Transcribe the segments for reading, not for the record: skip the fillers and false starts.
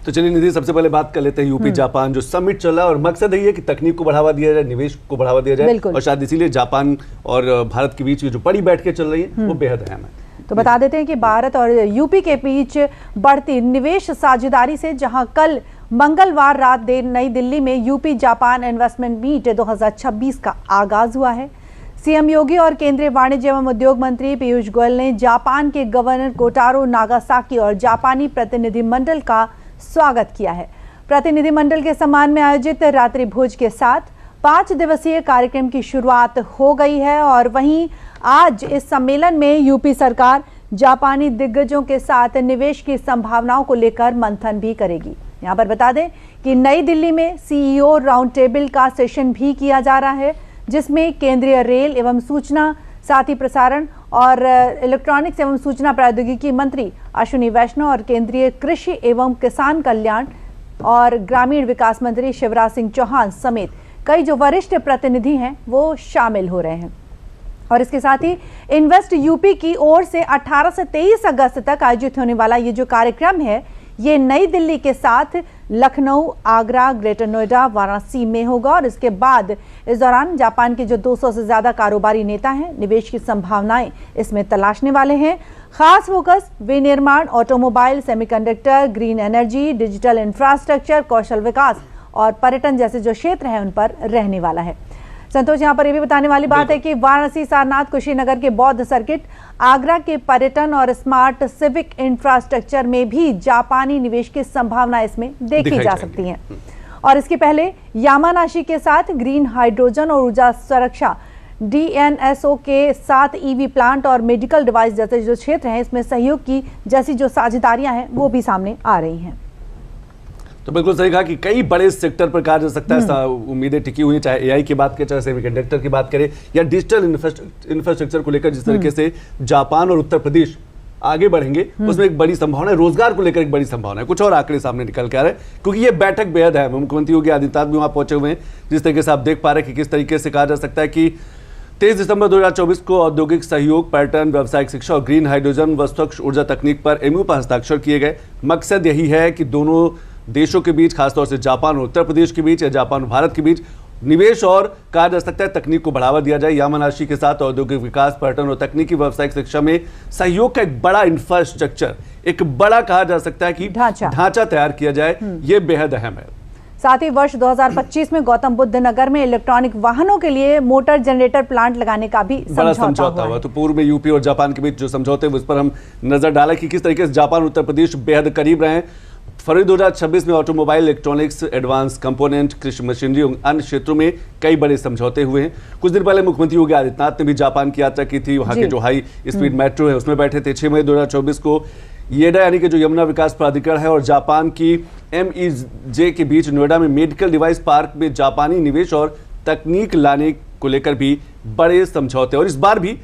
तो चलिए निधि, सबसे पहले बात कर लेते हैं यूपी जापान जो समिट चल रहा है, और मकसद यही है कि तकनीक को बढ़ावा दिया जाए, निवेश को बढ़ावा दिया जाए, और शायद इसीलिए जापान और भारत के बीच जो बड़ी बैठकें चल रही हैं वो बेहद अहम है। तो बता देते हैं कि भारत और यूपी के बीच बढ़ती निवेश साझेदारी से जहां कल मंगलवार रात देर नई दिल्ली में यूपी जापान इन्वेस्टमेंट मीट 2026 का आगाज हुआ है। सीएम योगी और केंद्रीय वाणिज्य एवं उद्योग मंत्री पीयूष गोयल ने जापान के गवर्नर कोटारो नागासाकी और जापानी प्रतिनिधिमंडल का स्वागत किया है। प्रतिनिधिमंडल के सम्मान में आयोजित रात्रि भोज के साथ 5 दिवसीय कार्यक्रम की शुरुआत हो गई है, और वहीं आज इस सम्मेलन में यूपी सरकार जापानी दिग्गजों के साथ निवेश की संभावनाओं को लेकर मंथन भी करेगी। यहाँ पर बता दें कि नई दिल्ली में सीईओ राउंड टेबल का सेशन भी किया जा रहा है, जिसमें केंद्रीय रेल एवं सूचना, साथ ही प्रसारण और इलेक्ट्रॉनिक्स एवं सूचना प्रौद्योगिकी मंत्री अश्विनी वैष्णव और केंद्रीय कृषि एवं किसान कल्याण और ग्रामीण विकास मंत्री शिवराज सिंह चौहान समेत कई जो वरिष्ठ प्रतिनिधि हैं वो शामिल हो रहे हैं। और इसके साथ ही इन्वेस्ट यूपी की ओर से 18 से 23 अगस्त तक आयोजित होने वाला ये जो कार्यक्रम है, ये नई दिल्ली के साथ लखनऊ, आगरा, ग्रेटर नोएडा, वाराणसी में होगा। और इसके बाद इस दौरान जापान के जो 200 से ज्यादा कारोबारी नेता हैं, निवेश की संभावनाएं इसमें तलाशने वाले हैं। खास फोकस विनिर्माण, automobile, semiconductor, green energy, digital infrastructure, कौशल विकास और पर्यटन जैसे जो क्षेत्र हैं उन पर रहने वाला है। संतोष, यहाँ पर यह भी बताने वाली बात है कि वाराणसी, सारनाथ, कुशीनगर के बौद्ध सर्किट, आगरा के पर्यटन और स्मार्ट सिविक इंफ्रास्ट्रक्चर में भी जापानी निवेश की संभावना इसमें देखी जा सकती है। और इसके पहले यामानाशी के साथ ग्रीन हाइड्रोजन और ऊर्जा सुरक्षा, डीएनएसओ के साथ ईवी प्लांट और मेडिकल डिवाइस जैसे जो क्षेत्र हैं, इसमें सहयोग की जैसी जो साझेदारियां हैं वो भी सामने आ रही हैं। तो बिल्कुल सही कहा कि कई बड़े सेक्टर पर कहा जा सकता है उम्मीदें टिकी हुई हैं, चाहे एआई की बात करें, चाहे सेमीकंडक्टर की बात करें, या डिजिटल इंफ्रास्ट्रक्चर को लेकर जिस तरीके से जापान और उत्तर प्रदेश आगे बढ़ेंगे उसमें एक बड़ी संभावना है। रोजगार को लेकर एक बड़ी संभावना है। कुछ और आंकड़े सामने निकल के आ रहे हैं, क्योंकि ये बैठक बेहद है। मुख्यमंत्री योगी आदित्यनाथ भी वहां पहुंचे हुए हैं। जिस तरीके से आप देख पा रहे हैं कि किस तरीके से कहा जा सकता है कि 23 दिसंबर 2024 को औद्योगिक सहयोग, पर्यटन, व्यावसायिक शिक्षा और ग्रीन हाइड्रोजन व स्वच्छ ऊर्जा तकनीक पर एमओयू पर हस्ताक्षर किए गए। मकसद यही है कि दोनों देशों के बीच, खासतौर से जापान और उत्तर प्रदेश के बीच या जापान और भारत के बीच निवेश और कहा जा सकता है तकनीक को बढ़ावा दिया जाए। यामानाशी के साथ औद्योगिक विकास, पर्यटन और तकनीकी व्यावसायिक शिक्षा में सहयोग का एक बड़ा इंफ्रास्ट्रक्चर, एक बड़ा कहा जा सकता है कि ढांचा तैयार किया जाए। ये बेहद अहम है। साथ ही वर्ष 2025 में गौतम बुद्ध नगर में इलेक्ट्रॉनिक वाहनों के लिए मोटर जनरेटर प्लांट लगाने का भी समझौता हुआ। तो पूर्व में यूपी और जापान के बीच जो समझौते उस पर हम नजर डालें कि किस तरीके से जापान और उत्तर प्रदेश बेहद करीब रहे हैं। फरवरी 2026 में ऑटोमोबाइल, इलेक्ट्रॉनिक्स, एडवांस कंपोनेंट, कृषि मशीनरी और अन्य क्षेत्रों में कई बड़े समझौते हुए हैं। कुछ दिन पहले मुख्यमंत्री योगी आदित्यनाथ ने भी जापान की यात्रा की थी। वहां के जो हाई स्पीड मेट्रो है उसमें बैठे थे। 6 मई 2024 को येडा यानी कि जो यमुना विकास प्राधिकरण है और जापान की एमईजे के बीच नोएडा में मेडिकल डिवाइस पार्क में जापानी निवेश और तकनीक लाने को लेकर भी बड़े समझौते। और इस बार भी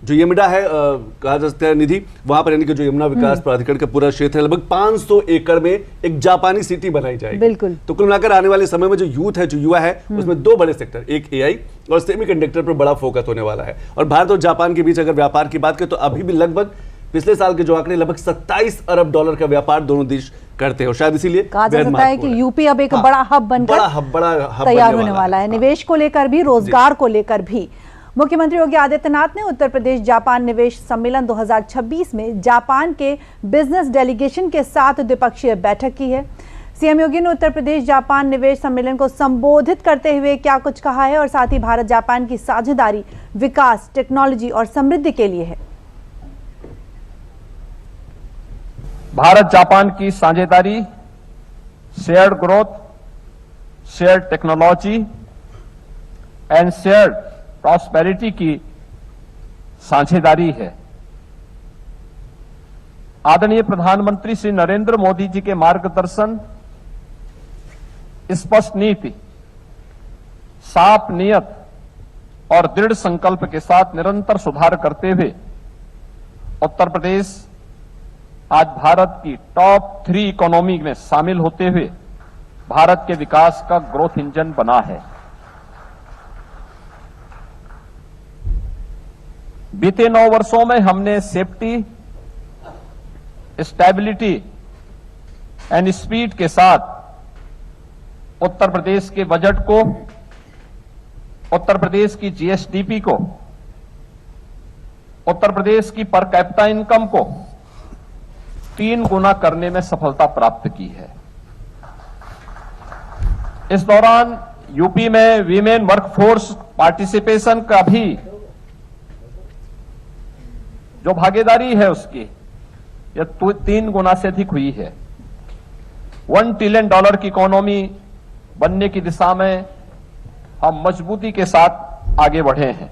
जो यमुना है कहा जा सकता है निधि, वहां पर यानी कि जो यमुना विकास प्राधिकरण का पूरा क्षेत्र है, लगभग 500 एकड़ में एक जापानी सिटी बनाई जाएगी। बिल्कुल। तो कुल मिलाकर आने वाले समय में जो यूथ है, जो युवा है, उसमें 2 बड़े सेक्टर, एक एआई और सेमीकंडक्टर पर बड़ा फोकस होने वाला है। और भारत और जापान के बीच अगर व्यापार की बात करें तो अभी भी लगभग पिछले साल के जो आंकड़े, लगभग $27 अरब का व्यापार दोनों देश करते हैं। और शायद इसीलिए कहा जा सकता है कि यूपी अब एक बड़ा हब बनकर तैयार होने वाला है। निवेश को लेकर भी, रोजगार को लेकर भी। मुख्यमंत्री योगी आदित्यनाथ ने उत्तर प्रदेश जापान निवेश सम्मेलन 2026 में जापान के बिजनेस डेलीगेशन के साथ द्विपक्षीय बैठक की है। सीएम योगी ने उत्तर प्रदेश जापान निवेश सम्मेलन को संबोधित करते हुए क्या कुछ कहा है, और साथ ही भारत जापान की साझेदारी विकास, टेक्नोलॉजी और समृद्धि के लिए है। भारत जापान की साझेदारी shared growth, shared technology and shared prosperity की साझेदारी है। आदरणीय प्रधानमंत्री श्री नरेंद्र मोदी जी के मार्गदर्शन, स्पष्ट नीति, साफ नियत और दृढ़ संकल्प के साथ निरंतर सुधार करते हुए उत्तर प्रदेश आज भारत की टॉप 3 इकोनॉमी में शामिल होते हुए भारत के विकास का ग्रोथ इंजन बना है। बीते 9 वर्षों में हमने सेफ्टी, स्टेबिलिटी एंड स्पीड के साथ उत्तर प्रदेश के बजट को, उत्तर प्रदेश की जीएसडीपी को, उत्तर प्रदेश की पर कैपिटा इनकम को 3 गुना करने में सफलता प्राप्त की है। इस दौरान यूपी में वीमेन वर्कफोर्स पार्टिसिपेशन का भी जो भागीदारी है उसकी यह 3 गुना से अधिक हुई है। $1 ट्रिलियन की इकोनॉमी बनने की दिशा में हम मजबूती के साथ आगे बढ़े हैं।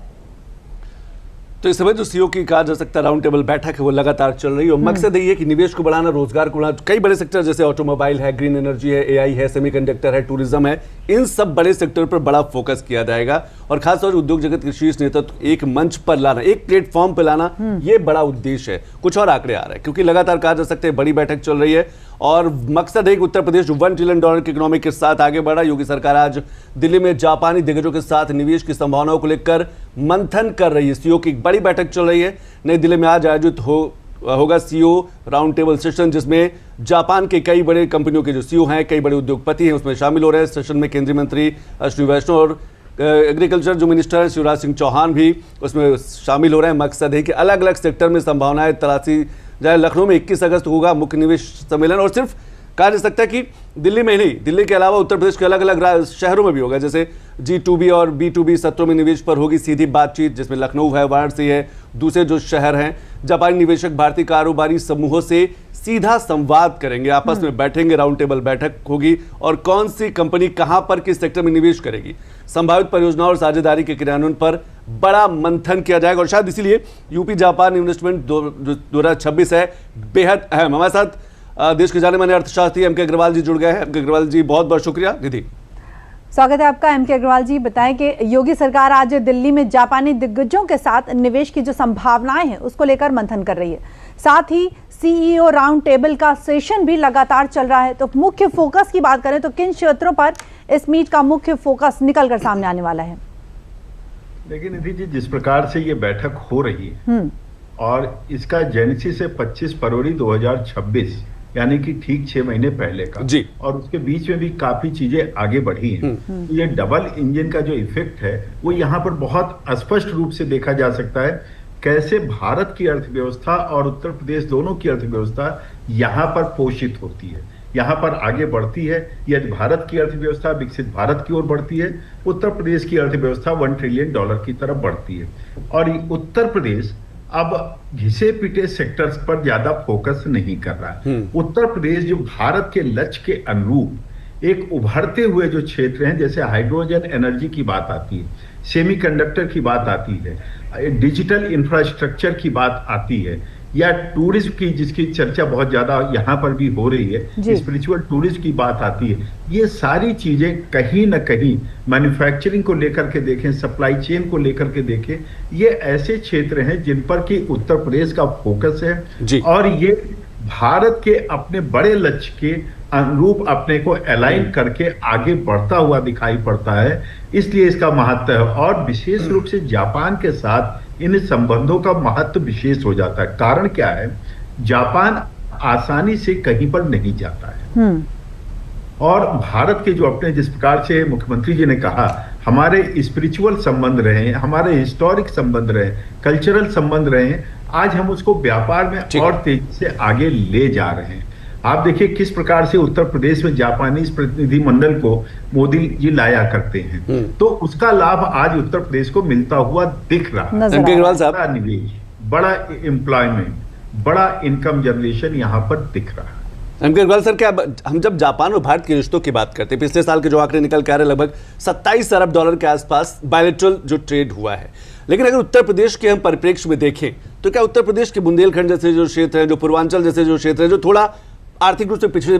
तो इस समय जो सीओ की कहा जा सकता है राउंड टेबल बैठक है वो लगातार चल रही है और मकसद यही है कि निवेश को बढ़ाना, रोजगार को बढ़ाना। कई बड़े सेक्टर जैसे ऑटोमोबाइल है, ग्रीन एनर्जी है, एआई है, सेमीकंडक्टर है, टूरिज्म है, इन सब बड़े सेक्टर पर बड़ा फोकस किया जाएगा और खासतौर से उद्योग जगत के शीर्ष नेतृत्व एक मंच पर लाना, एक प्लेटफॉर्म पर लाना, ये बड़ा उद्देश्य है। कुछ और आंकड़े आ रहे हैं क्योंकि लगातार कहा जा सकता है बड़ी बैठक चल रही है और मकसद है कि उत्तर प्रदेश $1 ट्रिलियन की इकोनॉमी के साथ आगे बढ़ा। योगी सरकार आज दिल्ली में जापानी दिग्गजों के साथ निवेश की संभावनाओं को लेकर मंथन कर रही है। सीओ की बड़ी बैठक चल रही है। नई दिल्ली में आज आयोजित होगा सीओ राउंड टेबल सेशन, जिसमें जापान के कई बड़े कंपनियों के जो सीओ हैं, कई बड़े उद्योगपति हैं, उसमें शामिल हो रहे हैं। सेशन में केंद्रीय मंत्री अश्विनी वैष्णव और एग्रीकल्चर जो मिनिस्टर है शिवराज सिंह चौहान भी उसमें शामिल हो रहे हैं। मकसद है कि अलग अलग सेक्टर में संभावनाएं तलाशी जाए। लखनऊ में 21 अगस्त को होगा मुख्य निवेश सम्मेलन और सिर्फ कहा जा सकता है कि दिल्ली में ही नहीं, दिल्ली के अलावा उत्तर प्रदेश के अलग अलग शहरों में भी होगा। जैसे G2B और B2B सत्रों में निवेश पर होगी सीधी बातचीत, जिसमें लखनऊ है, वाराणसी है, दूसरे जो शहर हैं। जापानी निवेशक भारतीय कारोबारी समूहों से सीधा संवाद करेंगे, आपस में बैठेंगे, राउंड टेबल बैठक होगी और कौन सी कंपनी कहां पर किस सेक्टर में निवेश करेगी, संभावित परियोजनाओं और साझेदारी के क्रियान्वयन पर बड़ा मंथन किया जाएगा। और शायद इसीलिए यूपी जापान इन्वेस्टमेंट 2026 है बेहद अहम। हमारे साथ देश के जाने माने अर्थशास्त्री एम के अग्रवाल जी जुड़ गए हैं। एम के अग्रवाल जी बहुत बहुत शुक्रिया। दीदी स्वागत है आपका। एम के अग्रवाल जी बताएं कि योगी सरकार आज दिल्ली में जापानी दिग्गजों के साथ निवेश की जो संभावनाएं हैं उसको लेकर मंथन कर रही है। साथ ही सीईओ राउंड टेबल का सेशन भी लगातार चल रहा है। तो मुख्य फोकस की बात करें तो किन क्षेत्रों पर इस मीट का मुख्य फोकस निकल कर सामने आने वाला है? लेकिन निधि जी, जिस प्रकार से ये बैठक हो रही है और इसका जेनेसिस है 25 फरवरी 2026 यानी कि ठीक 6 महीने पहले का जी, और उसके बीच में भी काफी चीजें आगे बढ़ी हैं। तो ये डबल इंजन का जो इफेक्ट है वो यहाँ पर बहुत स्पष्ट रूप से देखा जा सकता है। कैसे भारत की अर्थव्यवस्था और उत्तर प्रदेश दोनों की अर्थव्यवस्था यहाँ पर पोषित होती है, यहाँ पर आगे बढ़ती है। यदि भारत की अर्थव्यवस्था विकसित भारत की ओर बढ़ती है, उत्तर प्रदेश की अर्थव्यवस्था $1 ट्रिलियन की तरफ बढ़ती है। और उत्तर प्रदेश अब घिसे पिटे सेक्टर्स पर ज्यादा फोकस नहीं कर रहा है। उत्तर प्रदेश जो भारत के लक्ष्य के अनुरूप एक उभरते हुए जो क्षेत्र हैं, जैसे हाइड्रोजन एनर्जी की बात आती है, सेमीकंडक्टर की बात आती है, डिजिटल इंफ्रास्ट्रक्चर की बात आती है, या टूरिज्म की जिसकी चर्चा बहुत ज्यादा यहाँ पर भी हो रही है, स्पिरिचुअल टूरिज्म की बात आती है। ये सारी चीजें कहीं ना कहीं मैन्युफैक्चरिंग को लेकर के देखें, सप्लाई चेन को लेकर के देखें, ये ऐसे क्षेत्र हैं जिन पर कि उत्तर प्रदेश का फोकस है और ये भारत के अपने बड़े लक्ष्य के अनुरूप अपने को अलाइन करके आगे बढ़ता हुआ दिखाई पड़ता है। इसलिए इसका महत्व है और विशेष रूप से जापान के साथ इन संबंधों का महत्व विशेष हो जाता है। कारण क्या है, जापान आसानी से कहीं पर नहीं जाता है और भारत के जो अपने जिस प्रकार से मुख्यमंत्री जी ने कहा, हमारे स्पिरिचुअल संबंध रहे, हमारे हिस्टोरिक संबंध रहे, कल्चरल संबंध रहे, आज हम उसको व्यापार में और तेजी से आगे ले जा रहे हैं। आप देखिए किस प्रकार से उत्तर प्रदेश में जापानी प्रतिनिधि मंडल को मोदी जी लाया करते हैं, तो उसका लाभ आज उत्तर प्रदेश को मिलता हुआ दिख रहा है। बड़ा निवेश, बड़ा एम्प्लॉयमेंट, बड़ा इनकम जनरेशन यहाँ पर दिख रहा है। एम के अग्रवाल सर, क्या हम जब जापान और भारत के रिश्तों की बात करते हैं, पिछले साल के जो आंकड़े निकल के आ रहे हैं लगभग $27 अरब के आसपास बायलैटरल जो ट्रेड हुआ है, लेकिन अगर उत्तर प्रदेश के हम परिप्रेक्ष्य में देखें तो क्या उत्तर प्रदेश के बुंदेलखंड जैसे जो क्षेत्र है, जो पूर्वांचल जैसे जो क्षेत्र है, जो थोड़ा आर्थिक रूप से पिछड़े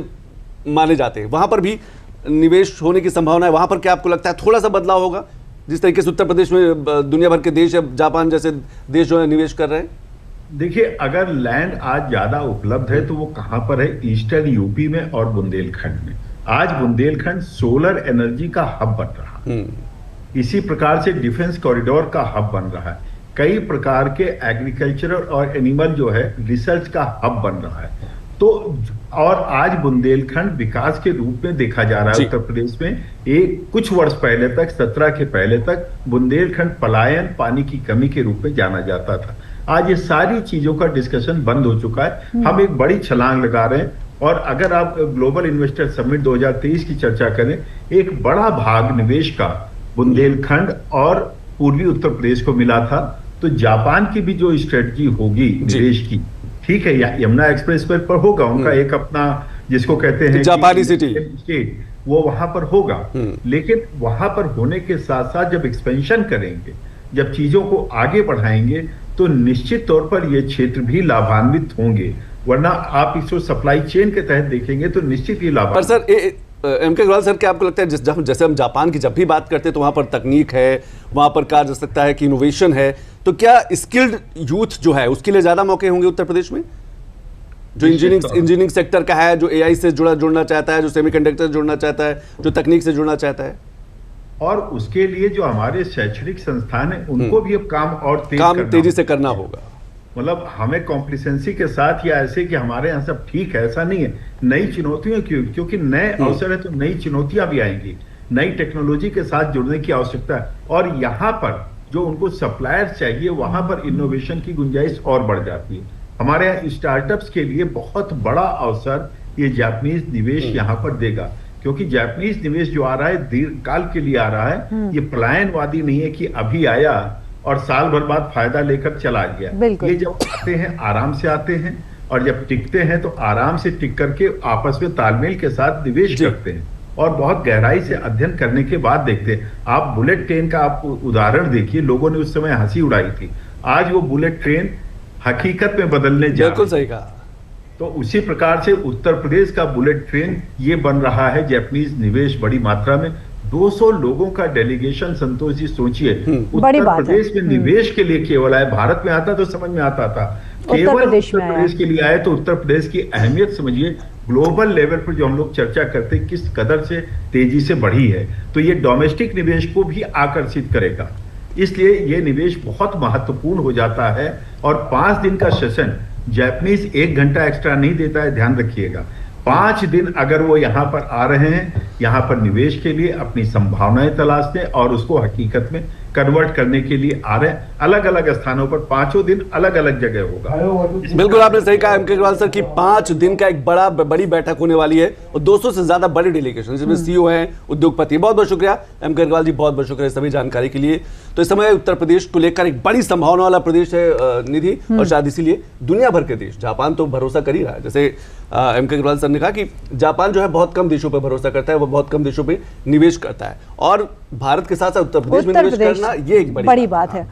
माने जाते हैं, वहां पर भी निवेश होने की संभावना है? वहां पर क्या आपको लगता है थोड़ा सा बदलाव होगा जिस तरीके से उत्तर प्रदेश में दुनिया भर के देश या जापान जैसे देश जो है निवेश कर रहे हैं? देखिए, अगर लैंड आज ज्यादा उपलब्ध है तो वो कहां पर है? ईस्टर्न यूपी में और बुंदेलखंड में। आज बुंदेलखंड सोलर एनर्जी का हब बन रहा है, इसी प्रकार से डिफेंस कॉरिडोर का हब बन रहा है, कई प्रकार के एग्रीकल्चर और एनिमल जो है रिसर्च का हब बन रहा है। तो और आज बुंदेलखंड विकास के रूप में देखा जा रहा है उत्तर प्रदेश में। एक कुछ वर्ष पहले तक, 17 के पहले तक बुंदेलखंड पलायन, पानी की कमी के रूप में जाना जाता था। आज ये सारी चीजों का डिस्कशन बंद हो चुका है। हम एक बड़ी छलांग लगा रहे हैं। और अगर आप ग्लोबल इन्वेस्टर समिट 2023 की चर्चा करें, एक बड़ा भाग निवेश का बुंदेलखंड और पूर्वी उत्तर प्रदेश को मिला था। तो जापान की भी जो स्ट्रेटजी होगी निवेश की, ठीक है, यमुना एक्सप्रेस पर होगा उनका एक अपना, जिसको कहते हैं जापानी सिटी स्टेट, वो वहां पर होगा। लेकिन वहां पर होने के साथ साथ जब एक्सपेंशन करेंगे, जब चीजों को आगे बढ़ाएंगे, तो निश्चित तौर पर ये क्षेत्र भी लाभान्वित होंगे। वरना आप इसको सप्लाई चेन के तहत देखेंगे तो निश्चित ही लाभान्वित। पर सर एम के अग्रवाल सर, क्या आपको लगता है जैसे हम जापान की जब भी बात करते हैं तो वहां पर तकनीक है, वहां पर कहा जा सकता है कि इनोवेशन है, तो क्या स्किल्ड यूथ जो है उसके लिए ज्यादा मौके होंगे उत्तर प्रदेश में, जो इंजीनियरिंग सेक्टर का है, जो एआई से जुड़ना चाहता है, जो सेमीकंडक्टर से जुड़ना चाहता है, जो तकनीक से जुड़ना चाहता है? और उसके लिए जो हमारे शैक्षणिक संस्थान है उनको भी अब काम तेजी से करना होगा। मतलब हमें कॉम्प्लिसेंसी के साथ, या ऐसे कि हमारे यहाँ सब ठीक है, ऐसा नहीं है। नई चुनौतियों क्योंकि नए अवसर है तो नई चुनौतियां भी आएंगी, नई टेक्नोलॉजी के साथ जुड़ने की आवश्यकता है। और यहाँ पर जो उनको सप्लायर्स चाहिए, वहां पर इनोवेशन की गुंजाइश और बढ़ जाती है। हमारे यहाँ स्टार्टअप्स के लिए बहुत बड़ा अवसर ये जापानीज निवेश यहाँ पर देगा, क्योंकि जापानीज निवेश जो आ रहा है दीर्घकाल के लिए आ रहा है। ये पलायनवादी नहीं है कि अभी आया और साल भर बाद फायदा लेकर चला गया। ये जब आते हैं आराम से आते हैं, और जब टिकते हैं तो आराम से टिक करके आपस में तालमेल के साथ निवेश करते हैं और बहुत गहराई से अध्ययन करने के बाद देखते हैं। आप बुलेट ट्रेन का आप उदाहरण देखिए, लोगों ने उस समय हंसी उड़ाई थी, आज वो बुलेट ट्रेन हकीकत में बदलने जा रही है। बिल्कुल सही कहा। तो उसी प्रकार से उत्तर प्रदेश का बुलेट ट्रेन ये बन रहा है, जापानीज निवेश बड़ी मात्रा में। 200 लोगों का डेलीगेशन, संतोष जी सोचिए, उत्तर प्रदेश में निवेश के लिए केवल आए। भारत में आता तो समझ में आता था, केवल उत्तर प्रदेश के लिए आए। तो उत्तर प्रदेश की अहमियत समझिए, ग्लोबल लेवल पर जो हम लोग चर्चा करते हैं किस कदर से तेजी से बढ़ी है। तो ये डोमेस्टिक निवेश को भी आकर्षित करेगा, इसलिए ये निवेश बहुत महत्वपूर्ण हो जाता है। और 5 दिन का सेशन जापानीज 1 घंटा एक्स्ट्रा नहीं देता है, ध्यान रखिएगा। 5 दिन अगर वो यहाँ पर आ रहे हैं, यहाँ पर निवेश के लिए अपनी संभावनाएं तलाशने और उसको हकीकत में कन्वर्ट करने के लिए आ रहे हैं, अलग अलग स्थानों पर 5 दिन अलग अलग जगह होगा। बिल्कुल आपने सही कहा एम के अग्रवाल सर की 5 दिन का एक बड़ी बैठक होने वाली है और 200 से ज्यादा बड़ी डेलीगेशन, जिसमें सीईओ हैं, उद्योगपति। बहुत बहुत शुक्रिया एम के अग्रवाल जी, बहुत बहुत शुक्रिया सभी जानकारी के लिए। तो इस समय उत्तर प्रदेश को लेकर एक बड़ी संभावना वाला प्रदेश है निधि, और शायद इसीलिए दुनिया भर के देश, जापान तो भरोसा कर ही रहा है। जैसे एम के अग्रवाल सर ने कहा कि जापान जो है बहुत कम देशों पर भरोसा करता है, वो बहुत कम देशों पर निवेश करता है, और भारत के साथ साथ उत्तर प्रदेश में निवेश करना ये एक बड़ी बात है।